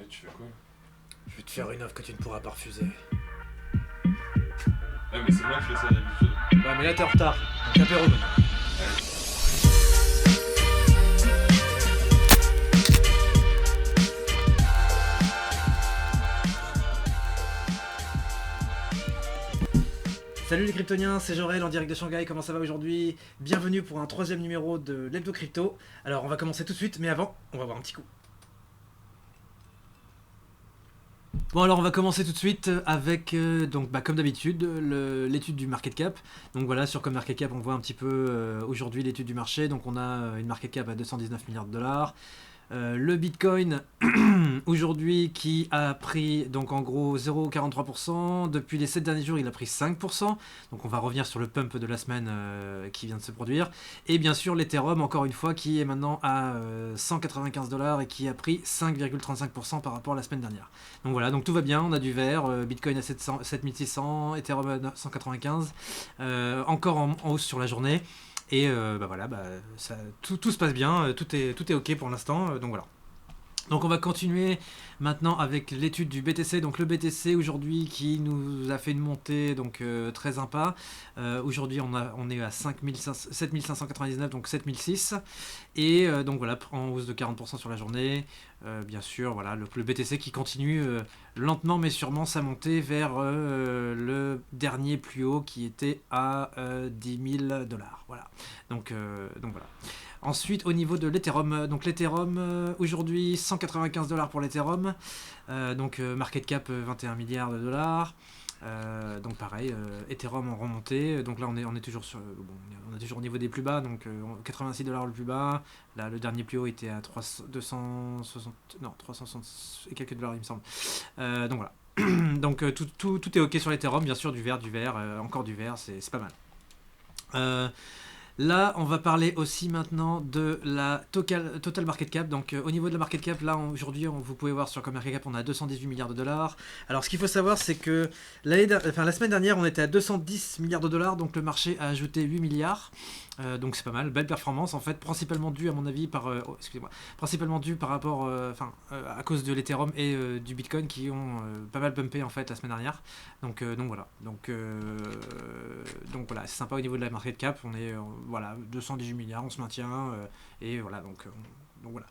tu fais quoi là? Je vais te faire une offre que tu ne pourras pas refuser. Ah mais c'est moi qui fais ça d'habitude. Ouais, mais là t'es en retard. Donc apéro maintenant. Allez. Salut les Kryptoniens, c'est Jorel en direct de Shanghai, comment ça va aujourd'hui? Bienvenue pour un 3e numéro de l'Hebdo Crypto. Alors on va commencer tout de suite, mais avant, on va voir un petit coup. Bon alors on va commencer tout de suite avec, donc comme d'habitude, l'étude du market cap. Donc voilà, sur CoinMarketCap on voit un petit peu aujourd'hui l'étude du marché. Donc on a une market cap à 219 milliards de dollars. Le Bitcoin aujourd'hui qui a pris donc en gros 0,43%. Depuis les 7 derniers jours il a pris 5%. Donc on va revenir sur le pump de la semaine qui vient de se produire. Et bien sûr l'Ethereum encore une fois qui est maintenant à 195 dollars et qui a pris 5,35% par rapport à la semaine dernière. Donc voilà, donc tout va bien, on a du vert, Bitcoin à 7600, Ethereum à 195, encore en hausse sur la journée. Et tout se passe bien, tout est ok pour l'instant, donc voilà. Donc on va continuer maintenant avec l'étude du BTC. Donc le BTC aujourd'hui qui nous a fait une montée donc très sympa. Aujourd'hui on est à 7599 donc 7006 et donc voilà en hausse de 40% sur la journée. Bien sûr voilà le BTC qui continue lentement mais sûrement sa montée vers le dernier plus haut qui était à 10 000 dollars. Voilà. Donc voilà. Ensuite, au niveau de l'Ethereum, donc l'Ethereum aujourd'hui 195 dollars pour l'Ethereum, market cap 21 milliards de dollars. Donc pareil, Ethereum en remontée. Donc là on est toujours sur, on est toujours au niveau des plus bas, donc 86 dollars le plus bas. Là le dernier plus haut était à 360 et quelques dollars il me semble. Donc voilà. Donc tout est ok sur l'Ethereum, bien sûr du vert, encore du vert, c'est pas mal. Là, on va parler aussi maintenant de la total market cap. Donc, au niveau de la market cap, là, aujourd'hui, vous pouvez voir sur CoinMarketCap, on a 218 milliards de dollars. Alors, ce qu'il faut savoir, c'est que la semaine dernière, on était à 210 milliards de dollars. Donc, le marché a ajouté 8 milliards. Donc, c'est pas mal. Belle performance, en fait, principalement due, à mon avis, principalement due par rapport, à cause de l'Ethereum et du Bitcoin qui ont pas mal pumpé, en fait, la semaine dernière. Donc voilà. Donc voilà, c'est sympa au niveau de la market cap. On est voilà, 218 milliards, on se maintient et voilà donc voilà.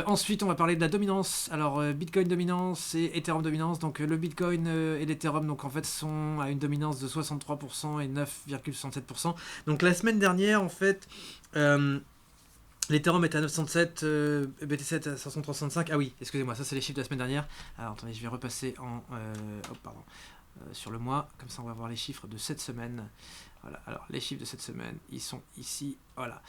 Ensuite, on va parler de la dominance. Alors Bitcoin dominance et Ethereum dominance. Donc le Bitcoin et l'Ethereum donc en fait sont à une dominance de 63% et 9,67%. Donc la semaine dernière en fait l'Ethereum était à 907, BTC était à 565. Ah oui, excusez-moi, ça c'est les chiffres de la semaine dernière. Alors attendez, je vais repasser sur le mois, comme ça on va voir les chiffres de cette semaine. Voilà, alors les chiffres de cette semaine, ils sont ici, voilà.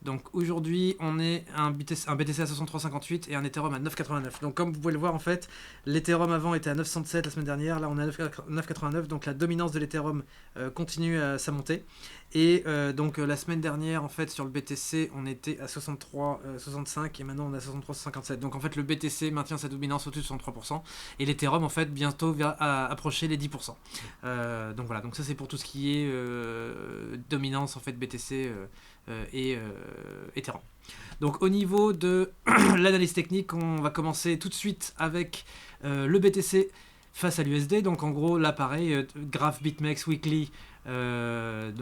Donc aujourd'hui, on est un BTC à 63,58 et un Ethereum à 9,89. Donc comme vous pouvez le voir en fait, l'Ethereum avant était à 907 la semaine dernière, là on est à 9,89, donc la dominance de l'Ethereum continue à sa montée. Et donc la semaine dernière en fait sur le BTC, on était à 63,65 et maintenant on est à 63,57. Donc en fait le BTC maintient sa dominance au-dessus de 63% et l'Ethereum en fait bientôt va approcher les 10%. Donc voilà, donc ça c'est pour tout ce qui est dominance en fait BTC et Ethereum. Donc au niveau de l'analyse technique, on va commencer tout de suite avec le BTC face à l'USD. Donc en gros là pareil, graph BitMEX weekly, comme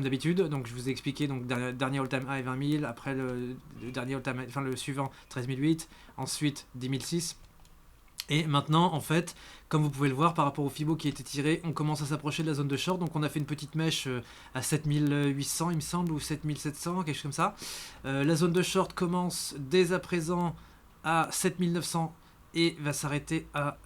d'habitude. Donc je vous ai expliqué donc dernier all-time high 20 000, après le dernier all-time high, enfin le suivant 13 008, ensuite 10 006. Et maintenant, en fait, comme vous pouvez le voir, par rapport au Fibo qui a été tiré, on commence à s'approcher de la zone de short. Donc on a fait une petite mèche à 7800, il me semble, ou 7700, quelque chose comme ça. La zone de short commence dès à présent à 7900 et va s'arrêter à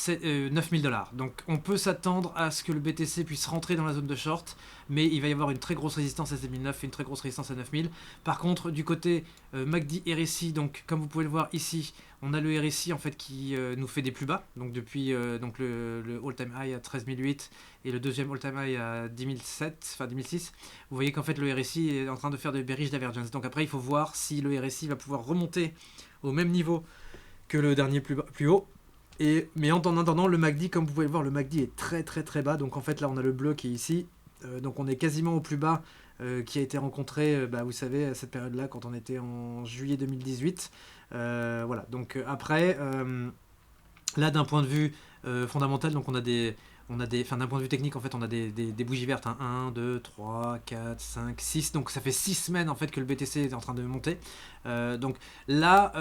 9000 dollars. Donc on peut s'attendre à ce que le BTC puisse rentrer dans la zone de short, mais il va y avoir une très grosse résistance à 7009 et une très grosse résistance à 9000. Par contre, du côté MACD RSI, donc comme vous pouvez le voir ici, on a le RSI en fait qui nous fait des plus bas. Donc depuis donc le all-time high à 13008 et le deuxième all-time high à 10007, enfin 10006. Vous voyez qu'en fait le RSI est en train de faire de bearish divergence. Donc après il faut voir si le RSI va pouvoir remonter au même niveau que le dernier plus haut. Mais en attendant, le MACD, comme vous pouvez le voir, le MACD est très très très bas. Donc en fait là on a le bleu qui est ici. Donc on est quasiment au plus bas qui a été rencontré, vous savez, à cette période-là, quand on était en juillet 2018. Voilà, donc après, là, d'un point de vue fondamental, donc enfin, d'un point de vue technique, en fait, on a des bougies vertes, hein, 1, 2, 3, 4, 5, 6, donc ça fait 6 semaines en fait que le BTC est en train de monter. Donc là,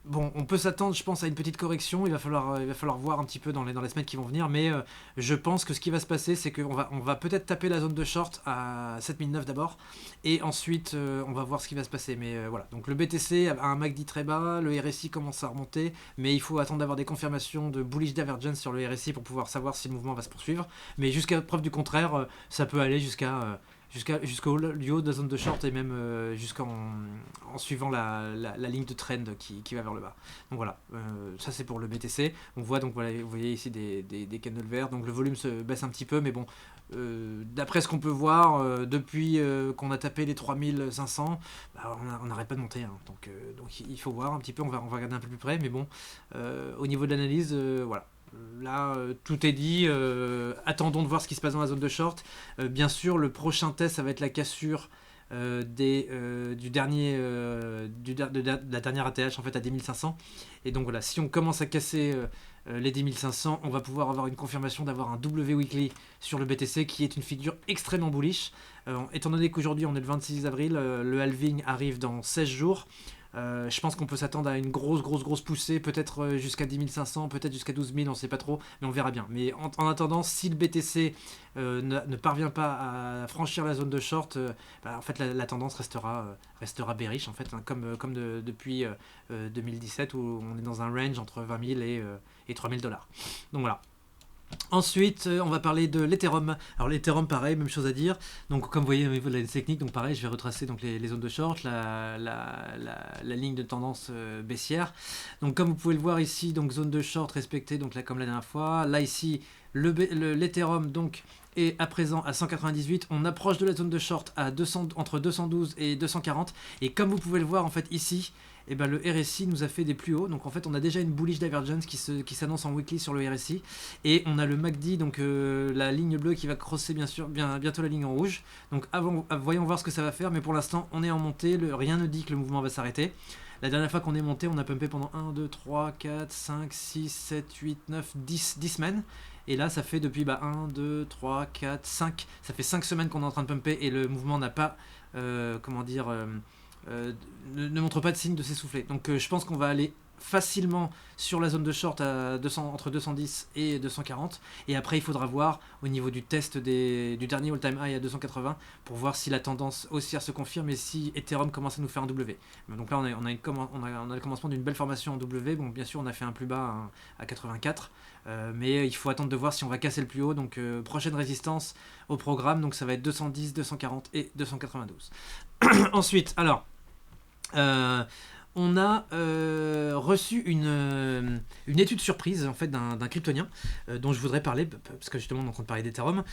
bon, on peut s'attendre, je pense, à une petite correction. Il va falloir voir un petit peu dans les semaines qui vont venir. Mais je pense que ce qui va se passer, c'est on va peut-être taper la zone de short à 7009 d'abord. Et ensuite, on va voir ce qui va se passer. Mais voilà. Donc le BTC a un MACD très bas. Le RSI commence à remonter. Mais il faut attendre d'avoir des confirmations de bullish divergence sur le RSI pour pouvoir savoir si le mouvement va se poursuivre. Mais jusqu'à preuve du contraire, ça peut aller jusqu'au haut de la zone de short et même en suivant la ligne de trend qui va vers le bas. Donc voilà, ça c'est pour le BTC. On voit donc, voilà, vous voyez ici des candles verts, donc le volume se baisse un petit peu, mais bon, d'après ce qu'on peut voir, depuis qu'on a tapé les 3500, on n'arrête pas de monter, hein. Donc il faut voir un petit peu, on va regarder un peu plus près, mais bon, au niveau de l'analyse, voilà. Là, tout est dit. Attendons de voir ce qui se passe dans la zone de short. Bien sûr, le prochain test, ça va être la cassure de la dernière ATH en fait à 10 500. Et donc voilà, si on commence à casser les 10 500, on va pouvoir avoir une confirmation d'avoir un W weekly sur le BTC qui est une figure extrêmement bullish. Étant donné qu'aujourd'hui on est le 26 avril, le halving arrive dans 16 jours. Je pense qu'on peut s'attendre à une grosse poussée, peut-être jusqu'à 10 500, peut-être jusqu'à 12 000, on ne sait pas trop, mais on verra bien. Mais en attendant, si le BTC ne parvient pas à franchir la zone de short, en fait la tendance restera bearish, en fait, hein, comme depuis 2017 où on est dans un range entre 20 000 et 3 000 $. Donc voilà. Ensuite, on va parler de l'Ethereum. Alors l'Ethereum, pareil, même chose à dire. Donc comme vous voyez au niveau de la technique, donc pareil, je vais retracer donc les zones de short, la ligne de tendance baissière. Donc comme vous pouvez le voir ici, donc zone de short respectée, donc là comme la dernière fois. Là ici, l'Ethereum donc est à présent à 198. On approche de la zone de short à entre 212 et 240. Et comme vous pouvez le voir en fait ici, et le RSI nous a fait des plus hauts. Donc en fait on a déjà une bullish divergence qui s'annonce en weekly sur le RSI. Et on a le MACD, donc la ligne bleue qui va crosser bientôt la ligne en rouge. Donc voyons voir ce que ça va faire. Mais pour l'instant on est en montée, rien ne dit que le mouvement va s'arrêter. La dernière fois qu'on est monté, on a pumpé pendant 1, 2, 3, 4, 5, 6, 7, 8, 9, 10 semaines. Et là, ça fait depuis 1, 2, 3, 4, 5. Ça fait 5 semaines qu'on est en train de pumper et le mouvement n'a pas, ne montre pas de signe de s'essouffler. Donc je pense qu'on va aller facilement sur la zone de short à entre 210 et 240. Et après, il faudra voir au niveau du test du dernier all-time high à 280 pour voir si la tendance haussière se confirme et si Ethereum commence à nous faire un W. Donc là, on a le commencement d'une belle formation en W. Bon, bien sûr, on a fait un plus bas à 84. Mais il faut attendre de voir si on va casser le plus haut. Donc prochaine résistance au programme. Donc ça va être 210, 240 et 292. Ensuite, alors... on a reçu une étude surprise en fait d'un kryptonien dont je voudrais parler parce que justement on est en train de parler d'Ethereum.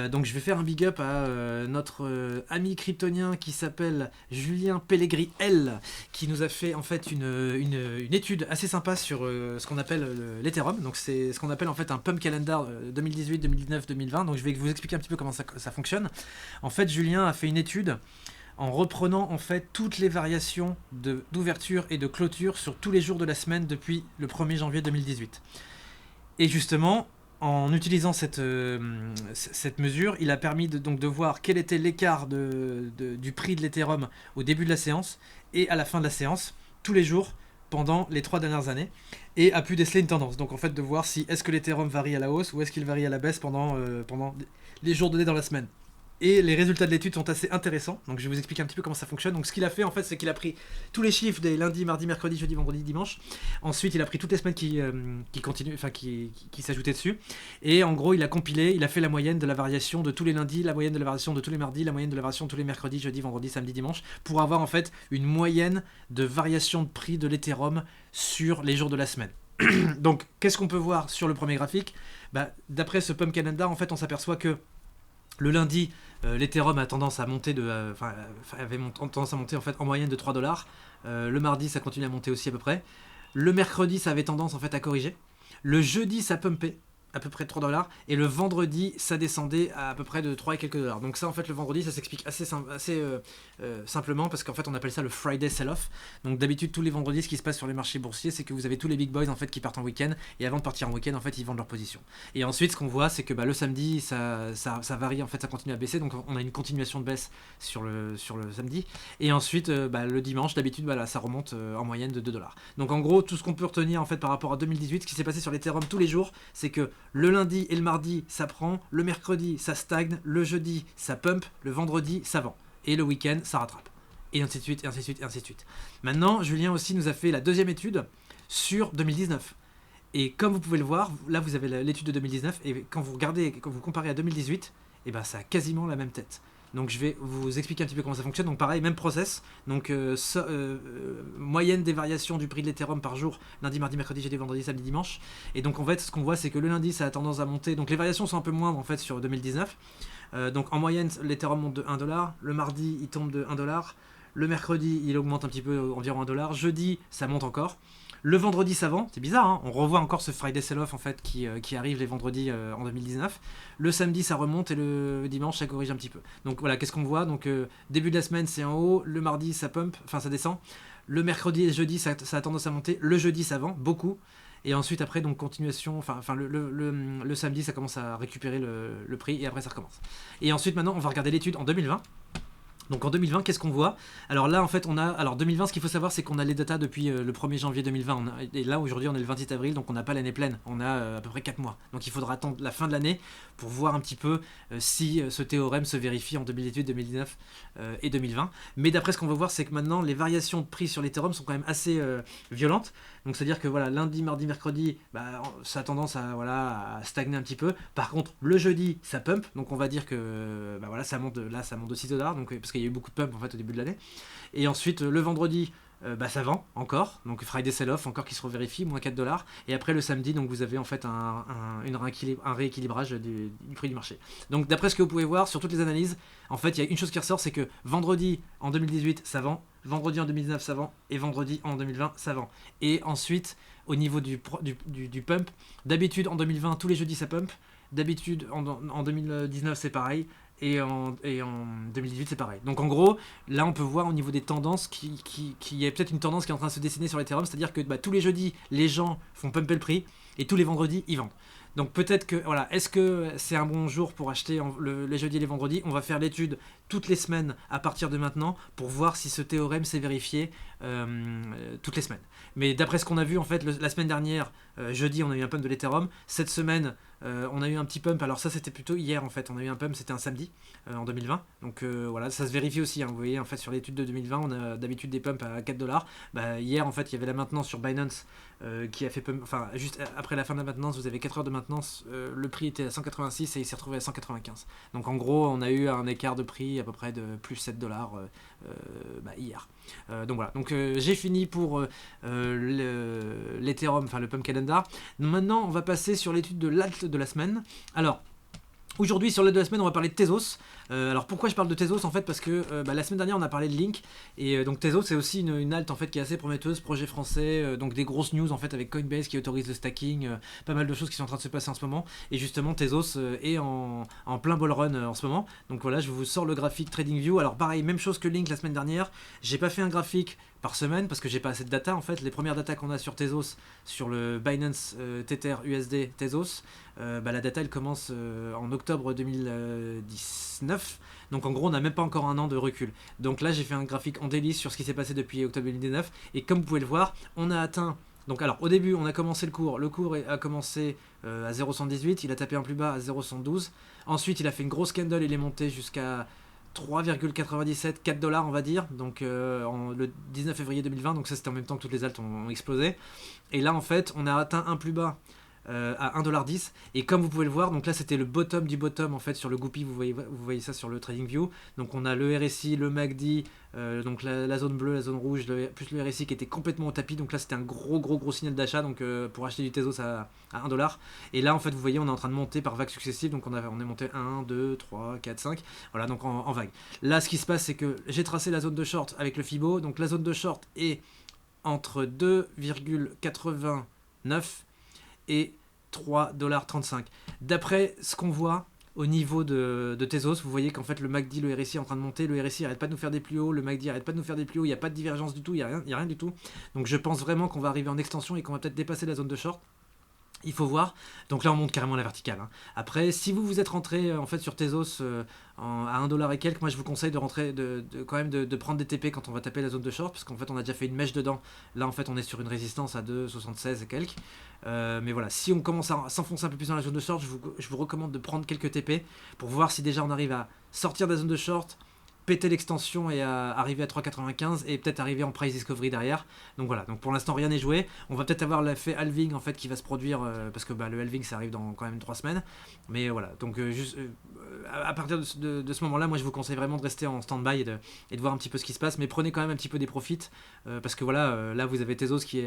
Donc je vais faire un big up à notre ami kryptonien qui s'appelle Julien Pellegri L, qui nous a fait en fait une étude assez sympa sur ce qu'on appelle l'Ethereum. Donc c'est ce qu'on appelle en fait un pump calendar 2018, 2019, 2020. Donc je vais vous expliquer un petit peu comment ça fonctionne. En fait, Julien a fait une étude en reprenant en fait toutes les variations d'ouverture et de clôture sur tous les jours de la semaine depuis le 1er janvier 2018. Et justement, en utilisant cette mesure, il a permis de voir quel était l'écart du prix de l'Ethereum au début de la séance et à la fin de la séance, tous les jours, pendant les 3 dernières années, et a pu déceler une tendance. Donc en fait de voir si est-ce que l'Ethereum varie à la hausse ou est-ce qu'il varie à la baisse pendant les jours donnés dans la semaine. Et les résultats de l'étude sont assez intéressants. Donc je vais vous expliquer un petit peu comment ça fonctionne. Donc ce qu'il a fait en fait, c'est qu'il a pris tous les chiffres des lundi, mardi, mercredi, jeudi, vendredi, dimanche. Ensuite, il a pris toutes les semaines qui continuent, enfin qui s'ajoutaient dessus. Et en gros, il a compilé, il a fait la moyenne de la variation de tous les lundis, la moyenne de la variation de tous les mardis, la moyenne de la variation de tous les mercredis, jeudi, vendredi, samedi, dimanche, pour avoir en fait une moyenne de variation de prix de l'Ethereum sur les jours de la semaine. Donc, qu'est-ce qu'on peut voir sur le premier graphique ? D'après ce Pump Calendar, en fait, on s'aperçoit que le lundi, l'Ethereum a tendance à monter avait tendance à monter en fait en moyenne de 3 $. Le mardi, ça continue à monter aussi à peu près. Le mercredi, ça avait tendance en fait à corriger. Le jeudi, ça pumpait. à peu près 3 $, et le vendredi ça descendait à peu près de 3 et quelques dollars. Donc ça en fait le vendredi ça s'explique assez simplement parce qu'en fait on appelle ça le Friday sell-off. Donc d'habitude tous les vendredis ce qui se passe sur les marchés boursiers c'est que vous avez tous les big boys en fait qui partent en week-end, et avant de partir en week-end en fait ils vendent leur position. Et ensuite ce qu'on voit c'est que le samedi ça varie en fait, ça continue à baisser, donc on a une continuation de baisse sur le samedi, et ensuite le dimanche d'habitude ça remonte en moyenne de 2 $. Donc en gros tout ce qu'on peut retenir en fait par rapport à 2018, ce qui s'est passé sur l'Ethereum tous les jours, c'est que le lundi et le mardi ça prend, le mercredi ça stagne, le jeudi ça pump, le vendredi ça vend, et le week-end ça rattrape, et ainsi de suite, et ainsi de suite, et ainsi de suite. Maintenant Julien aussi nous a fait la deuxième étude sur 2019, et comme vous pouvez le voir, là vous avez l'étude de 2019, et quand vous comparez à 2018, et ça a quasiment la même tête. Donc je vais vous expliquer un petit peu comment ça fonctionne. Donc pareil, même process. Donc moyenne des variations du prix de l'Ethereum par jour, lundi, mardi, mercredi, jeudi, vendredi, samedi, dimanche. Et donc en fait, ce qu'on voit, c'est que le lundi, ça a tendance à monter. Donc les variations sont un peu moindres en fait sur 2019. Donc en moyenne, l'Ethereum monte de 1 $. Le mardi, il tombe de 1 $. Le mercredi, il augmente un petit peu, environ 1 $. Jeudi, ça monte encore. Le vendredi ça vend, c'est bizarre, hein, on revoit encore ce Friday sell-off en fait qui arrive les vendredis en 2019. Le samedi ça remonte, et le dimanche ça corrige un petit peu. Donc voilà, qu'est-ce qu'on voit? Donc début de la semaine c'est en haut, le mardi ça pump, enfin ça descend. Le mercredi et le jeudi ça a tendance à monter, le jeudi ça vend beaucoup. Et ensuite après donc continuation, le samedi ça commence à récupérer le prix, et après ça recommence. Et ensuite maintenant on va regarder l'étude en 2020. Donc en 2020, qu'est-ce qu'on voit? Alors là, en fait, alors 2020, ce qu'il faut savoir, c'est qu'on a les datas depuis le 1er janvier 2020. Et là, aujourd'hui, on est le 28 avril, donc on n'a pas l'année pleine. On a à peu près 4 mois. Donc il faudra attendre la fin de l'année pour voir un petit peu si ce théorème se vérifie en 2018, 2019 et 2020. Mais d'après ce qu'on va voir, c'est que maintenant, les variations de prix sur l'Ethereum sont quand même assez violentes. Donc c'est-à-dire que voilà, lundi, mardi, mercredi, ça a tendance à stagner un petit peu. Par contre, le jeudi, ça pump. Donc on va dire que ça monte de 6 $, donc, parce qu'il y a eu beaucoup de pump en fait au début de l'année. Et ensuite le vendredi ça vend encore, donc Friday sell-off encore qui se revérifie, moins 4 $. Et après le samedi, donc vous avez en fait un rééquilibrage du prix du marché. Donc d'après ce que vous pouvez voir sur toutes les analyses, en fait il y a une chose qui ressort, c'est que vendredi en 2018 ça vend, vendredi en 2019 ça vend, et vendredi en 2020 ça vend. Et ensuite au niveau du pump, d'habitude en 2020 tous les jeudis ça pump, d'habitude en 2019 c'est pareil, et en 2018 c'est pareil. Donc en gros, là on peut voir au niveau des tendances qu'il y a peut-être une tendance qui est en train de se dessiner sur l'Ethereum, c'est-à-dire que tous les jeudis les gens font pumper le prix, et tous les vendredis ils vendent. Donc peut-être que, voilà, est-ce que c'est un bon jour pour acheter les jeudis et les vendredis? On va faire l'étude toutes les semaines à partir de maintenant pour voir si ce théorème s'est vérifié toutes les semaines. Mais d'après ce qu'on a vu en fait la semaine dernière, jeudi on a eu un pump de l'Ethereum, cette semaine on a eu un petit pump, alors ça c'était plutôt hier en fait, on a eu un pump, c'était un samedi en 2020, donc voilà, ça se vérifie aussi, hein. Vous voyez en fait sur l'étude de 2020 on a d'habitude des pumps à 4 $. Hier en fait il y avait la maintenance sur Binance qui a fait pump, enfin juste après la fin de la maintenance, vous avez 4 heures de maintenance, le prix était à 186 et il s'est retrouvé à 195. Donc en gros on a eu un écart de prix à peu près de plus 7 $ hier. Donc voilà, donc j'ai fini pour l'Ethereum, enfin le pump calendar. Maintenant on va passer sur l'étude de l'alt de la semaine. Alors aujourd'hui sur l'aide de la semaine on va parler de Tezos. Alors pourquoi je parle de Tezos en fait? Parce que la semaine dernière on a parlé de Link, et donc Tezos c'est aussi une alt en fait qui est assez prometteuse, projet français, donc des grosses news en fait avec Coinbase qui autorise le stacking, pas mal de choses qui sont en train de se passer en ce moment, et justement Tezos est en plein ball run en ce moment. Donc voilà, je vous sors le graphique TradingView. Alors pareil, même chose que Link la semaine dernière, j'ai pas fait un graphique par semaine parce que j'ai pas assez de data en fait. Les premières data qu'on a sur Tezos, sur le Binance Tether USD Tezos, la data elle commence en octobre 2019, donc en gros on n'a même pas encore un an de recul. Donc là j'ai fait un graphique en daily sur ce qui s'est passé depuis octobre 2019, et comme vous pouvez le voir on a atteint, donc alors au début on a commencé le cours a commencé à 0,118, il a tapé un plus bas à 0,112, ensuite il a fait une grosse candle, il est monté jusqu'à 3,97, 4 $ on va dire, donc le 19 février 2020, donc ça c'était en même temps que toutes les alts ont explosé, et là en fait on a atteint un plus bas à 1,10 $, et comme vous pouvez le voir, donc là c'était le bottom du bottom en fait sur le Goupy, vous voyez ça sur le TradingView, donc on a le RSI, le MACD, donc la zone bleue, la zone rouge, plus le RSI qui était complètement au tapis, donc là c'était un gros signal d'achat, donc pour acheter du Tezos à 1 $, et là en fait vous voyez on est en train de monter par vagues successives, donc on est monté 1, 2, 3, 4, 5, voilà, donc en vague. Là ce qui se passe c'est que j'ai tracé la zone de short avec le Fibo, donc la zone de short est entre 2,89 et 3,35$. D'après ce qu'on voit au niveau de Tezos, vous voyez qu'en fait le MACD, le RSI est en train de monter, le RSI arrête pas de nous faire des plus hauts, le MACD arrête pas de nous faire des plus hauts, il n'y a pas de divergence du tout, il n'y a rien du tout. Donc je pense vraiment qu'on va arriver en extension et qu'on va peut-être dépasser la zone de short. Il faut voir. Donc là, on monte carrément la verticale. Hein. Après, si vous êtes rentré en fait sur Tezos à 1$ et quelques, moi je vous conseille de rentrer, quand même de prendre des TP quand on va taper la zone de short, parce qu'en fait on a déjà fait une mèche dedans. Là, en fait, on est sur une résistance à 2,76 et quelques. Mais voilà, si on commence à s'enfoncer un peu plus dans la zone de short, je vous recommande de prendre quelques TP pour voir si déjà on arrive à sortir de la zone de short, péter l'extension et arriver à 3,95 et peut-être arriver en price discovery derrière. Donc voilà, donc pour l'instant rien n'est joué. On va peut-être avoir l'effet halving en fait qui va se produire parce que le halving ça arrive dans quand même 3 semaines. Mais voilà, donc juste à partir de ce moment-là, moi je vous conseille vraiment de rester en stand-by et de voir un petit peu ce qui se passe. Mais prenez quand même un petit peu des profits parce que voilà, là vous avez Tezos qui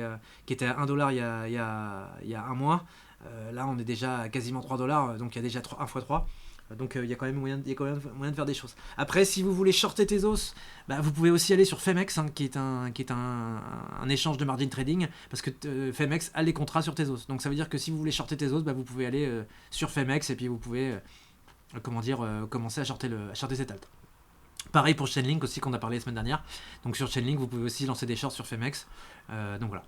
était à 1$ il y a un mois. Là on est déjà à quasiment 3$, donc il y a déjà 1 x 3. Donc il y a quand même moyen de faire des choses. Après, si vous voulez shorter Tezos, vous pouvez aussi aller sur Femex, hein, qui est un échange de margin trading, parce que Femex a les contrats sur Tezos. Donc ça veut dire que si vous voulez shorter Tezos, vous pouvez aller sur Femex et puis vous pouvez commencer à shorter cet alt. Pareil pour Chainlink aussi qu'on a parlé la semaine dernière. Donc sur Chainlink, vous pouvez aussi lancer des shorts sur Femex. Donc voilà.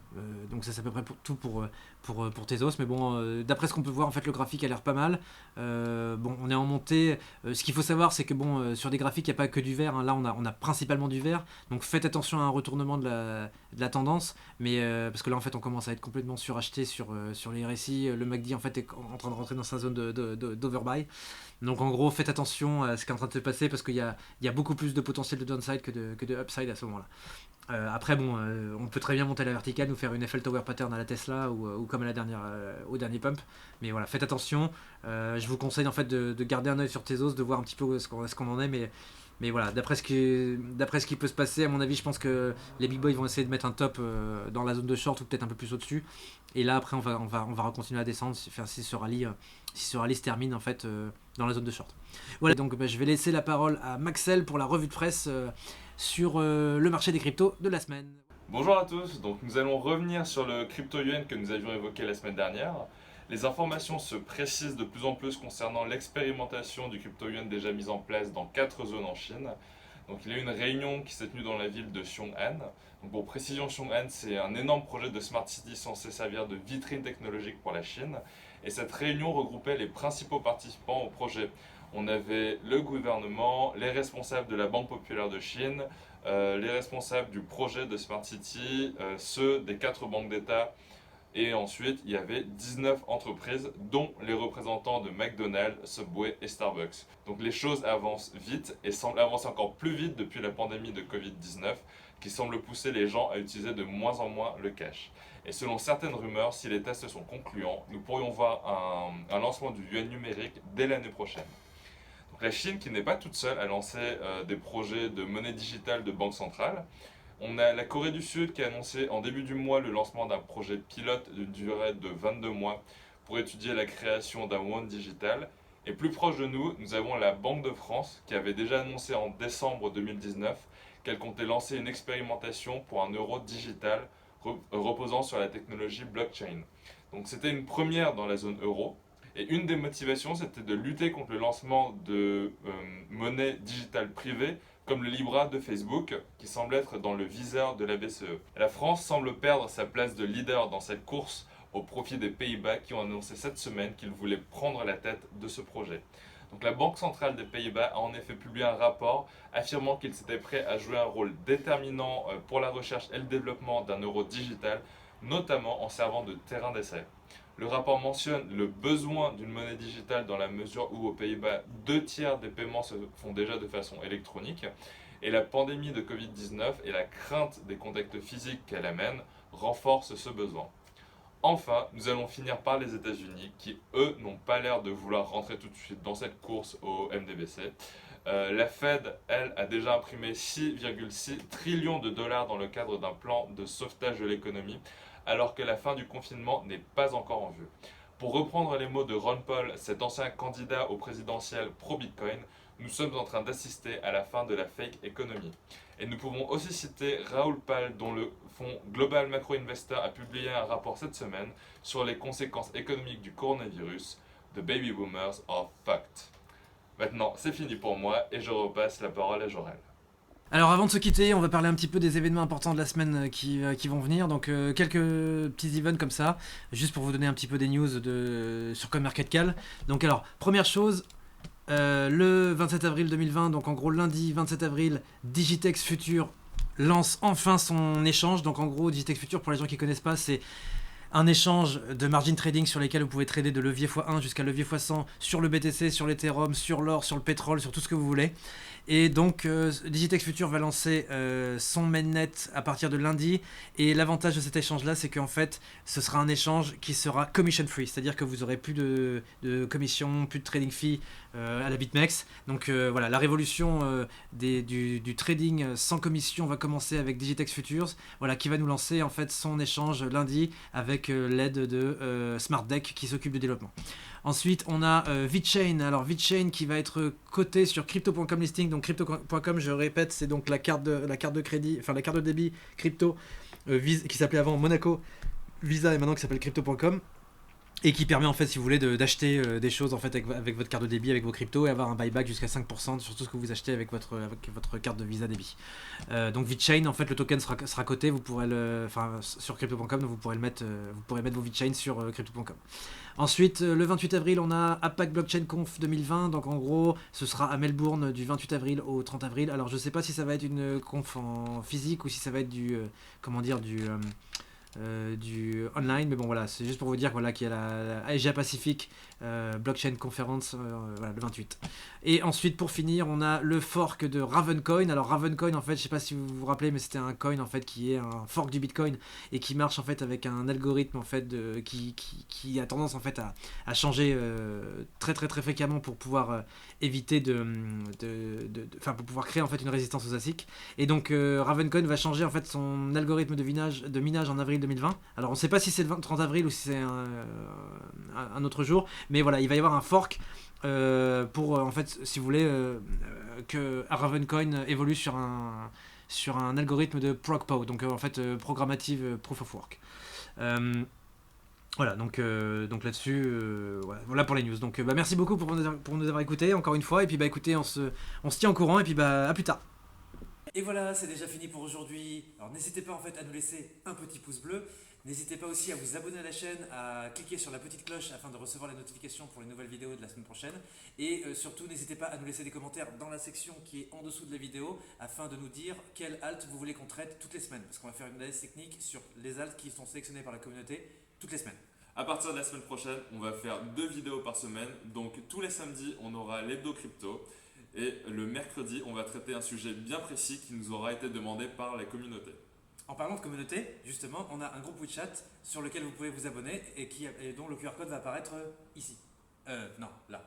Donc ça c'est à peu près tout pour Tezos. Mais bon, d'après ce qu'on peut voir, en fait le graphique a l'air pas mal. Bon, on est en montée. Ce qu'il faut savoir, c'est que bon, sur des graphiques, il n'y a pas que du vert. Hein. Là, on a principalement du vert. Donc faites attention à un retournement de la tendance. Mais parce que là, en fait, on commence à être complètement suracheté sur les RSI. Le MACD en fait est en train de rentrer dans sa zone d'overbuy. Donc en gros, faites attention à ce qui est en train de se passer parce qu'il y a beaucoup plus de potentiel de downside que de upside à ce moment-là. Après, bon, on peut très bien monter à la verticale, nous faire une Eiffel Tower pattern à la Tesla ou comme à la dernière, au dernier pump. Mais voilà, faites attention. Je vous conseille en fait de garder un œil sur Tezos, de voir un petit peu ce qu'on en est. Mais voilà, d'après ce qui peut se passer, à mon avis, je pense que les big boys vont essayer de mettre un top dans la zone de short ou peut-être un peu plus au-dessus. Et là, après, on va continuer à descendre si ce rallye se termine en fait dans la zone de short. Voilà, donc je vais laisser la parole à Maxel pour la revue de presse sur le marché des cryptos de la semaine. Bonjour à tous, donc nous allons revenir sur le crypto yuan que nous avions évoqué la semaine dernière. Les informations se précisent de plus en plus concernant l'expérimentation du crypto yuan déjà mise en place dans 4 zones en Chine. Donc il y a eu une réunion qui s'est tenue dans la ville de Xiong'an. Donc pour précision, Xiong'an c'est un énorme projet de smart city censé servir de vitrine technologique pour la Chine. Et cette réunion regroupait les principaux participants au projet. On avait le gouvernement, les responsables de la Banque populaire de Chine, les responsables du projet de Smart City, ceux des 4 banques d'État, et ensuite il y avait 19 entreprises, dont les représentants de McDonald's, Subway et Starbucks. Donc les choses avancent vite et semblent avancer encore plus vite depuis la pandémie de Covid-19, qui semble pousser les gens à utiliser de moins en moins le cash. Et selon certaines rumeurs, si les tests sont concluants, nous pourrions voir un lancement du yuan numérique dès l'année prochaine. Donc la Chine, qui n'est pas toute seule, a lancé des projets de monnaie digitale de banque centrale. On a la Corée du Sud qui a annoncé en début du mois le lancement d'un projet pilote d'une durée de 22 mois pour étudier la création d'un yuan digital. Et plus proche de nous, nous avons la Banque de France qui avait déjà annoncé en décembre 2019 qu'elle comptait lancer une expérimentation pour un euro digital reposant sur la technologie blockchain. Donc c'était une première dans la zone euro. Et une des motivations, c'était de lutter contre le lancement de monnaies digitales privées comme le Libra de Facebook, qui semble être dans le viseur de la BCE. La France semble perdre sa place de leader dans cette course au profit des Pays-Bas qui ont annoncé cette semaine qu'ils voulaient prendre la tête de ce projet. Donc la Banque centrale des Pays-Bas a en effet publié un rapport affirmant qu'ils étaient prêts à jouer un rôle déterminant pour la recherche et le développement d'un euro digital, notamment en servant de terrain d'essai. Le rapport mentionne le besoin d'une monnaie digitale dans la mesure où aux Pays-Bas, 2/3 des paiements se font déjà de façon électronique et la pandémie de Covid-19 et la crainte des contacts physiques qu'elle amène renforcent ce besoin. Enfin, nous allons finir par les États-Unis qui, eux, n'ont pas l'air de vouloir rentrer tout de suite dans cette course au MDBC. La Fed, elle, a déjà imprimé 6,6 trillions de dollars dans le cadre d'un plan de sauvetage de l'économie, alors que la fin du confinement n'est pas encore en vue. Pour reprendre les mots de Ron Paul, cet ancien candidat au présidentiel pro-Bitcoin, nous sommes en train d'assister à la fin de la fake economy. Et nous pouvons aussi citer Raoul Pal, dont le fonds Global Macro Investor a publié un rapport cette semaine sur les conséquences économiques du coronavirus. The baby boomers are fucked. Maintenant, c'est fini pour moi et je repasse la parole à Jorel. Alors avant de se quitter, on va parler un petit peu des événements importants de la semaine qui vont venir. Donc quelques petits events comme ça, juste pour vous donner un petit peu des news sur CoinMarketCap. Donc alors, première chose, le 27 avril 2020, donc en gros lundi 27 avril, Digitex Future lance enfin son échange. Donc en gros, Digitex Future, pour les gens qui ne connaissent pas, c'est un échange de margin trading sur lesquels vous pouvez trader de levier x1 jusqu'à levier x100 sur le BTC, sur l'Ethereum, sur l'or, sur le pétrole, sur tout ce que vous voulez. Et donc Digitex Future va lancer son mainnet à partir de lundi. Et l'avantage de cet échange là, c'est qu'en fait ce sera un échange qui sera commission free, c'est à dire que vous aurez plus de commission, plus de trading fee à la BitMEX. Donc voilà, la révolution du trading sans commission va commencer avec Digitex Futures, voilà, qui va nous lancer en fait son échange lundi avec l'aide de SmartDeck qui s'occupe du développement. Ensuite, on a VeChain. Alors VeChain qui va être coté sur crypto.com listing. Donc crypto.com, je répète, c'est donc la carte de crédit, enfin la carte de débit crypto qui s'appelait avant Monaco Visa et maintenant qui s'appelle crypto.com. Et qui permet en fait, si vous voulez, d'acheter des choses en fait avec votre carte de débit, avec vos cryptos et avoir un buyback jusqu'à 5% sur tout ce que vous achetez avec votre carte de Visa débit. Donc VeChain, en fait, le token sera coté, vous pourrez sur crypto.com, vous pourrez mettre vos VeChain sur crypto.com. Ensuite, le 28 avril, on a APAC Blockchain Conf 2020. Donc en gros, ce sera à Melbourne du 28 avril au 30 avril. Alors je sais pas si ça va être une conf en physique ou si ça va être du online, mais bon voilà, c'est juste pour vous dire voilà, qu'il y a la Asia Pacific Blockchain Conference voilà, le 28. Et ensuite pour finir, on a le fork de Ravencoin. Alors Ravencoin, en fait, je sais pas si vous vous rappelez, mais c'était un coin en fait qui est un fork du Bitcoin et qui marche en fait avec un algorithme en fait qui a tendance en fait à changer très très très fréquemment pour pouvoir éviter pour pouvoir créer en fait une résistance aux ASIC. Et donc Ravencoin va changer en fait son algorithme de minage en avril 2020. Alors on ne sait pas si c'est le 30 avril ou si c'est un autre jour, mais voilà, il va y avoir un fork pour en fait, si vous voulez, que Ravencoin évolue sur un algorithme de ProgPoW, donc en fait Programmative Proof of Work. Voilà, donc là-dessus, voilà pour les news. Donc merci beaucoup pour nous avoir écoutés encore une fois, et puis écoutez, on se tient au courant, et puis à plus tard. Et voilà, c'est déjà fini pour aujourd'hui. Alors n'hésitez pas en fait à nous laisser un petit pouce bleu. N'hésitez pas aussi à vous abonner à la chaîne, à cliquer sur la petite cloche afin de recevoir les notifications pour les nouvelles vidéos de la semaine prochaine. Et surtout, n'hésitez pas à nous laisser des commentaires dans la section qui est en dessous de la vidéo afin de nous dire quelle halte vous voulez qu'on traite toutes les semaines. Parce qu'on va faire une analyse technique sur les haltes qui sont sélectionnées par la communauté toutes les semaines. À partir de la semaine prochaine, on va faire 2 vidéos par semaine. Donc tous les samedis, on aura l'hebdo crypto. Et le mercredi, on va traiter un sujet bien précis qui nous aura été demandé par la communauté. En parlant de communauté, justement, on a un groupe WeChat sur lequel vous pouvez vous abonner et dont le QR code va apparaître ici. Non, là.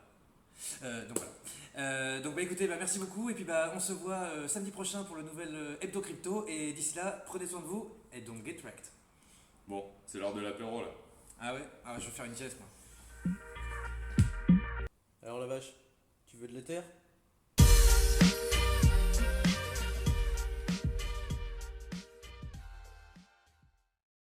Donc voilà. Donc écoutez, merci beaucoup et puis on se voit samedi prochain pour le nouvel hebdo crypto et d'ici là, prenez soin de vous et don't get wrecked. Bon, c'est l'heure de l'apéro là. Ah ouais, je vais faire une sieste moi. Alors la vache, tu veux de l'éther ?